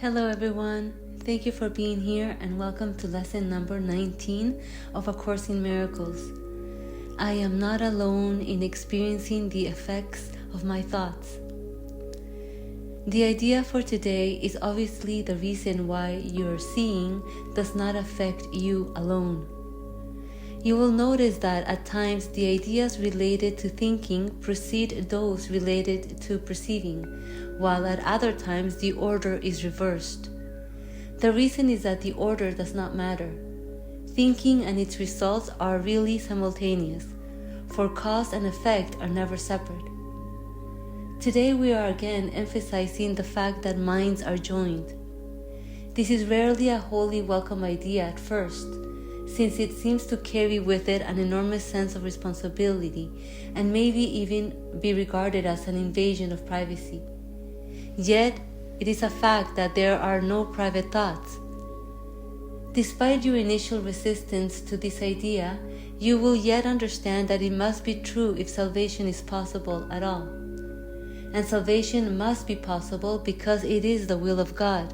Hello everyone, thank you for being here and welcome to lesson number 19 of A Course in Miracles. I am not alone in experiencing the effects of my thoughts. The idea for today is obviously the reason why your seeing does not affect you alone. You will notice that at times the ideas related to thinking precede those related to perceiving, while at other times the order is reversed. The reason is that the order does not matter. Thinking and its results are really simultaneous, for cause and effect are never separate. Today we are again emphasizing the fact that minds are joined. This is rarely a wholly welcome idea at first, since it seems to carry with it an enormous sense of responsibility and maybe even be regarded as an invasion of privacy. Yet, it is a fact that there are no private thoughts. Despite your initial resistance to this idea, you will yet understand that it must be true if salvation is possible at all. And salvation must be possible because it is the will of God.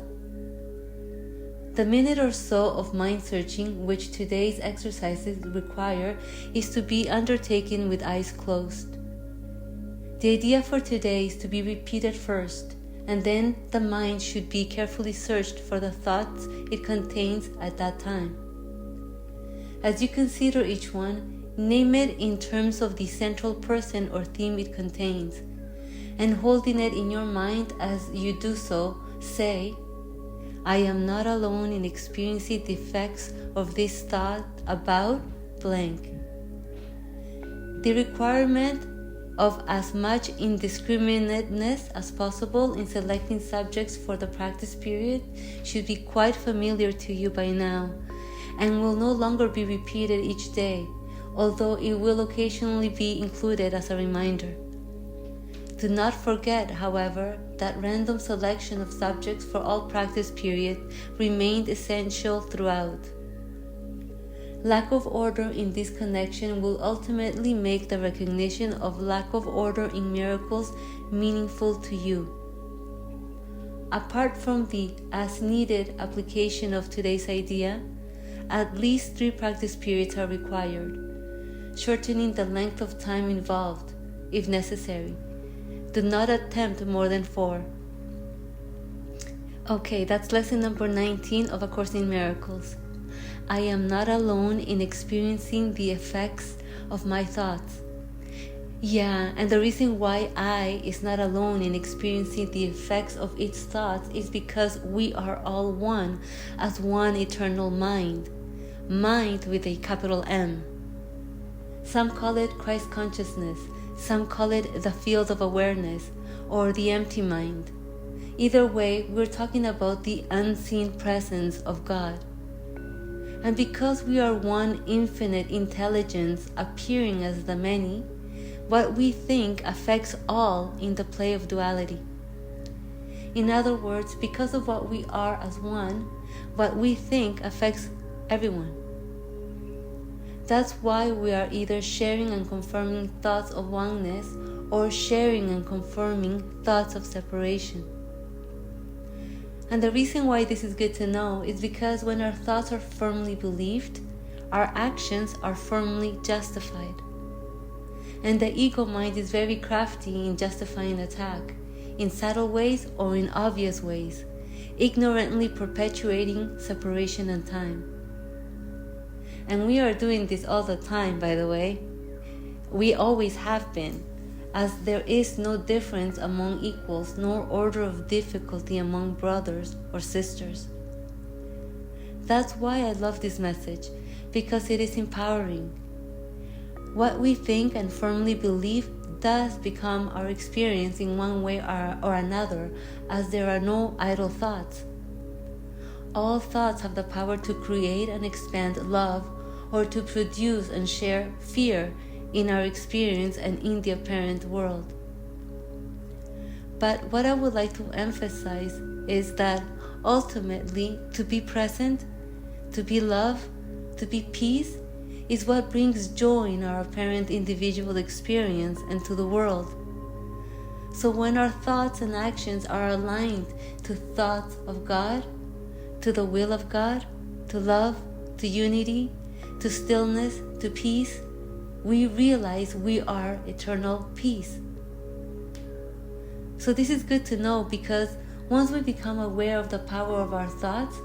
The minute or so of mind searching which today's exercises require is to be undertaken with eyes closed. The idea for today is to be repeated first, and then the mind should be carefully searched for the thoughts it contains at that time. As you consider each one, name it in terms of the central person or theme it contains, and holding it in your mind as you do so, say, I am not alone in experiencing the effects of this thought about blank. The requirement of as much indiscriminateness as possible in selecting subjects for the practice period should be quite familiar to you by now, and will no longer be repeated each day, although it will occasionally be included as a reminder. Do not forget, however, that random selection of subjects for all practice period remained essential throughout. Lack of order in this connection will ultimately make the recognition of lack of order in miracles meaningful to you. Apart from the as-needed application of today's idea, at least 3 practice periods are required, shortening the length of time involved, if necessary. Do not attempt more than 4. Okay, that's lesson number 19 of A Course in Miracles. I am not alone in experiencing the effects of my thoughts. Yeah, and the reason why I is not alone in experiencing the effects of its thoughts is because we are all one as one eternal mind. Mind with a capital M. Some call it Christ consciousness. Some call it the field of awareness or the empty mind. Either way, we're talking about the unseen presence of God. And because we are one infinite intelligence appearing as the many, what we think affects all in the play of duality. In other words, because of what we are as one, what we think affects everyone. That's why we are either sharing and confirming thoughts of oneness or sharing and confirming thoughts of separation. And the reason why this is good to know is because when our thoughts are firmly believed, our actions are firmly justified. And the ego mind is very crafty in justifying attack, in subtle ways or in obvious ways, ignorantly perpetuating separation and time. And we are doing this all the time, by the way. We always have been, as there is no difference among equals nor order of difficulty among brothers or sisters. That's why I love this message, because it is empowering. What we think and firmly believe does become our experience in one way or another, as there are no idle thoughts. All thoughts have the power to create and expand love, or to produce and share fear in our experience and in the apparent world. But what I would like to emphasize is that ultimately, to be present, to be love, to be peace, is what brings joy in our apparent individual experience and to the world. So when our thoughts and actions are aligned to thoughts of God, to the will of God, to love, to unity, to stillness, to peace, we realize we are eternal peace. So this is good to know, because once we become aware of the power of our thoughts,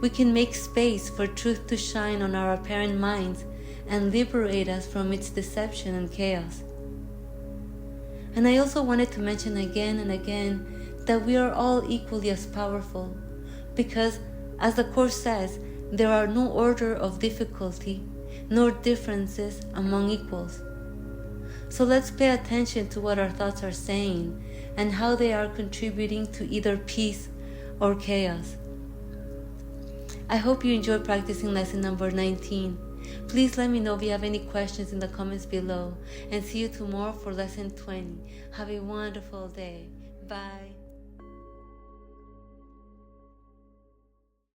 we can make space for truth to shine on our apparent minds and liberate us from its deception and chaos. And I also wanted to mention again and again that we are all equally as powerful, because as the Course says, there are no order of difficulty nor differences among equals. So let's pay attention to what our thoughts are saying and how they are contributing to either peace or chaos. I hope you enjoyed practicing lesson number 19. Please let me know if you have any questions in the comments below, and see you tomorrow for lesson 20. Have a wonderful day. Bye.